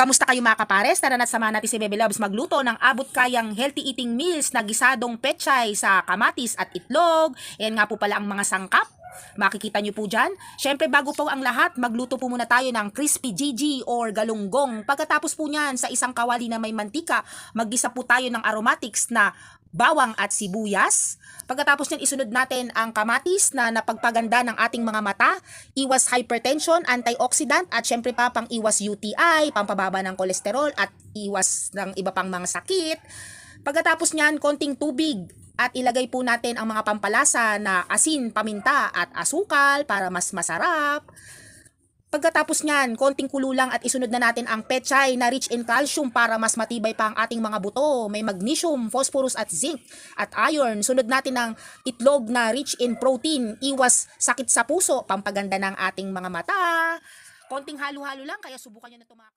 Kamusta kayo mga kapares? Tara na't samahan natin si Bebe Loves magluto ng abot kayang healthy eating meals na gisadong pechay sa kamatis at itlog. Yan nga po pala ang mga sangkap. Makikita nyo po dyan. Siyempre bago po ang lahat, magluto po muna tayo ng crispy GG or galunggong. Pagkatapos po nyan, sa isang kawali na may mantika, maggisa po tayo ng aromatics na bawang at sibuyas. Pagkatapos nyan, isunod natin ang kamatis na napagpaganda ng ating mga mata, iwas hypertension, antioxidant, at syempre pa pang iwas UTI, pampababa ng kolesterol, at iwas ng iba pang mga sakit. Pagkatapos nyan, konting tubig at ilagay po natin ang mga pampalasa na asin, paminta at asukal para mas masarap. Pagkatapos niyan, konting kulo lang at isunod na natin ang pechay na rich in calcium para mas matibay pa ang ating mga buto. May magnesium, phosphorus at zinc at iron. Sunod natin ang itlog na rich in protein, iwas sakit sa puso, pampaganda ng ating mga mata. Konting halo-halo lang kaya subukan nyo na ito mga